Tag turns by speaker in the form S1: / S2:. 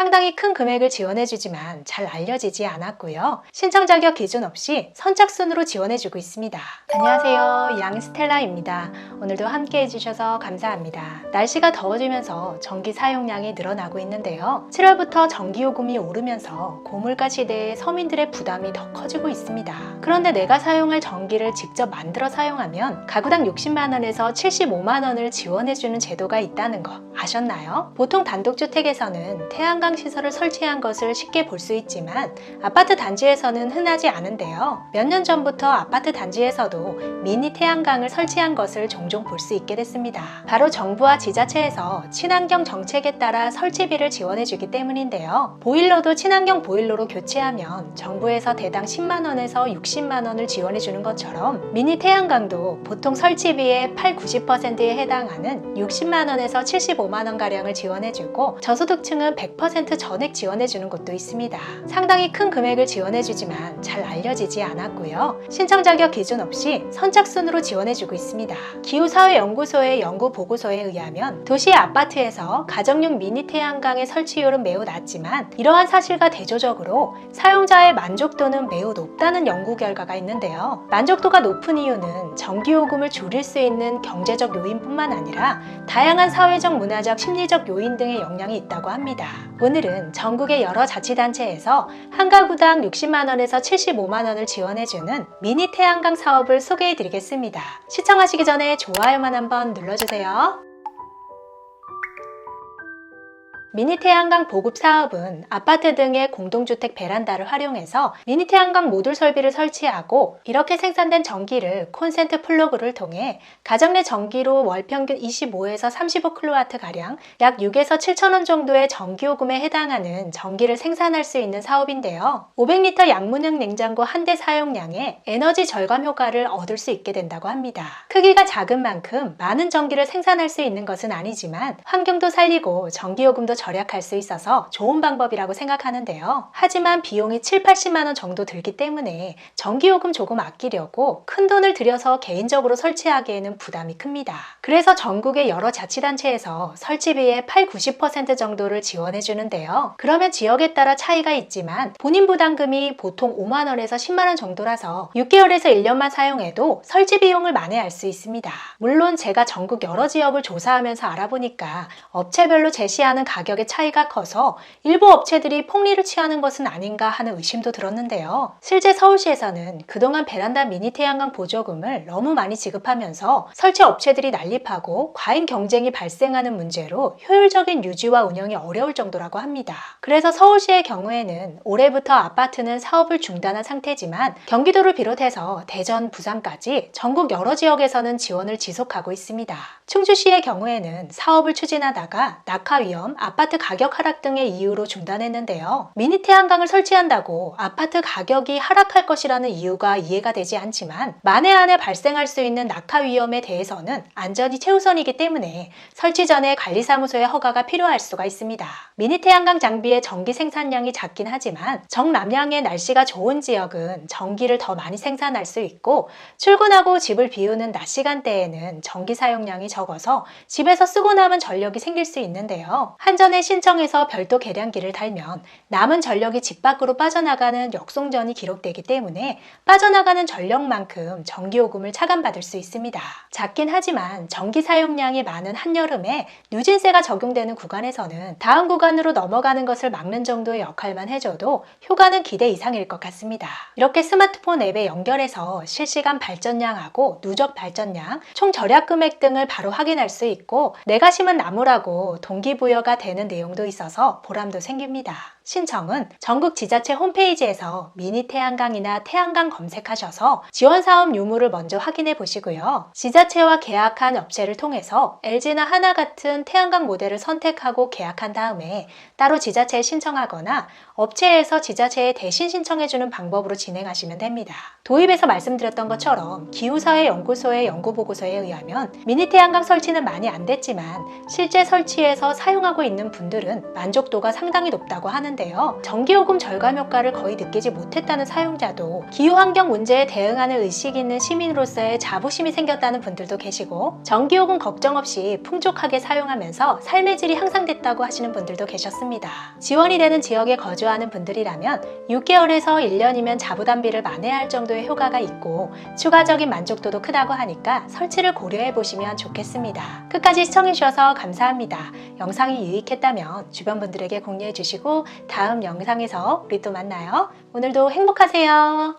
S1: 상당히 큰 금액을 지원해주지만 잘 알려지지 않았고요. 신청 자격 기준 없이 선착순으로 지원해주고 있습니다. 안녕하세요, 양스텔라입니다. 오늘도 함께 해주셔서 감사합니다. 날씨가 더워지면서 전기 사용량이 늘어나고 있는데요. 7월부터 전기요금이 오르면서 고물가 시대에 서민들의 부담이 더 커지고 있습니다. 그런데 내가 사용할 전기를 직접 만들어 사용하면 가구당 60만원에서 75만원을 지원해주는 제도가 있다는 거 아셨나요? 보통 단독주택에서는 태양광 시설을 설치한 것을 쉽게 볼 수 있지만 아파트 단지에서는 흔하지 않은데요. 몇 년 전부터 아파트 단지에서도 미니 태양광을 설치한 것을 종종 볼 수 있게 됐습니다. 바로 정부와 지자체에서 친환경 정책에 따라 설치비를 지원해주기 때문인데요. 보일러도 친환경 보일러로 교체하면 정부에서 대당 10만원에서 60만원을 지원해주는 것처럼 미니 태양광도 보통 설치비의 80~90%에 해당하는 60만원에서 75만원가량을 지원해주고 저소득층은 100% 전액 지원해주는 곳도 있습니다. 상당히 큰 금액을 지원해주지만 잘 알려지지 않았고요. 신청 자격 기준 없이 선착순으로 지원해주고 있습니다. 기후사회연구소의 연구 보고서에 의하면 도시 아파트에서 가정용 미니 태양광의 설치율은 매우 낮지만 이러한 사실과 대조적으로 사용자의 만족도는 매우 높다는 연구 결과가 있는데요. 만족도가 높은 이유는 전기요금을 줄일 수 있는 경제적 요인뿐만 아니라 다양한 사회적, 문화적, 심리적 요인 등의 영향이 있다고 합니다. 오늘은 전국의 여러 자치단체에서 한 가구당 60만원에서 75만원을 지원해주는 미니 태양광 사업을 소개해드리겠습니다. 시청하시기 전에 좋아요만 한번 눌러주세요. 미니 태양광 보급 사업은 아파트 등의 공동주택 베란다를 활용해서 미니 태양광 모듈 설비를 설치하고 이렇게 생산된 전기를 콘센트 플러그를 통해 가정 내 전기로 월 평균 25에서 35kW가량 약 6에서 7천원 정도의 전기요금에 해당하는 전기를 생산할 수 있는 사업인데요. 500리터 양문형 냉장고 한 대 사용량에 에너지 절감 효과를 얻을 수 있게 된다고 합니다. 크기가 작은 만큼 많은 전기를 생산할 수 있는 것은 아니지만 환경도 살리고 전기요금도 절약할 수 있어서 좋은 방법이라고 생각하는데요. 하지만 비용이 7~80만원 정도 들기 때문에 전기요금 조금 아끼려고 큰 돈을 들여서 개인적으로 설치하기에는 부담이 큽니다. 그래서 전국의 여러 자치단체에서 설치비의 80~90% 정도를 지원해 주는데요. 그러면 지역에 따라 차이가 있지만 본인 부담금이 보통 5만원에서 10만원 정도라서 6개월에서 1년만 사용해도 설치 비용을 만회할 수 있습니다. 물론 제가 전국 여러 지역을 조사하면서 알아보니까 업체별로 제시하는 가격의 차이가 커서 일부 업체들이 폭리를 취하는 것은 아닌가 하는 의심도 들었는데요. 실제 서울시에서는 그동안 베란다 미니 태양광 보조금을 너무 많이 지급하면서 설치 업체들이 난립하고 과잉 경쟁이 발생하는 문제로 효율적인 유지와 운영이 어려울 정도라고 합니다. 그래서 서울시의 경우에는 올해부터 아파트는 사업을 중단한 상태지만 경기도를 비롯해서 대전, 부산까지 전국 여러 지역에서는 지원을 지속하고 있습니다. 충주시의 경우에는 사업을 추진하다가 낙하 위험, 아파트 가격 하락 등의 이유로 중단했는데요. 미니 태양광을 설치한다고 아파트 가격이 하락할 것이라는 이유가 이해가 되지 않지만 만에 안에 발생할 수 있는 낙하 위험에 대해서는 안전이 최우선이기 때문에 설치 전에 관리사무소의 허가가 필요할 수가 있습니다. 미니 태양광 장비의 전기 생산량이 작긴 하지만 정남향의 날씨가 좋은 지역은 전기를 더 많이 생산할 수 있고 출근하고 집을 비우는 낮 시간대에는 전기 사용량이 적어서 집에서 쓰고 남은 전력이 생길 수 있는데요. 한전에 신청해서 별도 계량기를 달면 남은 전력이 집 밖으로 빠져나가는 역송전이 기록되기 때문에 빠져나가는 전력만큼 전기요금을 차감받을 수 있습니다. 작긴 하지만 전기 사용량이 많은 한여름에 누진세가 적용되는 구간에서는 다음 구간으로 넘어가는 것을 막는 정도의 역할만 해줘도 효과는 기대 이상일 것 같습니다. 이렇게 스마트폰 앱에 연결해서 실시간 발전량하고 누적 발전량, 총 절약 금액 등을 바로 확인할 수 있고 내가 심은 나무라고 동기부여가 되는 내용도 있어서 보람도 생깁니다. 신청은 전국 지자체 홈페이지에서 미니 태양광이나 태양광 검색하셔서 지원사업 유무를 먼저 확인해 보시고요. 지자체와 계약한 업체를 통해서 LG나 하나 같은 태양광 모델을 선택하고 계약한 다음에 따로 지자체에 신청하거나 업체에서 지자체에 대신 신청해주는 방법으로 진행하시면 됩니다. 도입에서 말씀드렸던 것처럼 기후사회연구소의 연구보고서에 의하면 미니 태양광 설치는 많이 안 됐지만 실제 설치해서 사용하고 있는 사용하는 분들은 만족도가 상당히 높다고 하는데요. 전기요금 절감 효과를 거의 느끼지 못했다는 사용자도 기후환경 문제에 대응하는 의식이 있는 시민으로서의 자부심이 생겼다는 분들도 계시고 전기요금 걱정 없이 풍족하게 사용하면서 삶의 질이 향상됐다고 하시는 분들도 계셨습니다. 지원이 되는 지역에 거주하는 분들이라면 6개월에서 1년이면 자부담비를 만회할 정도의 효과가 있고 추가적인 만족도도 크다고 하니까 설치를 고려해 보시면 좋겠습니다. 끝까지 시청해 주셔서 감사합니다. 영상이 유익했다면 주변 분들에게 공유해 주시고 다음 영상에서 우리 또 만나요. 오늘도 행복하세요.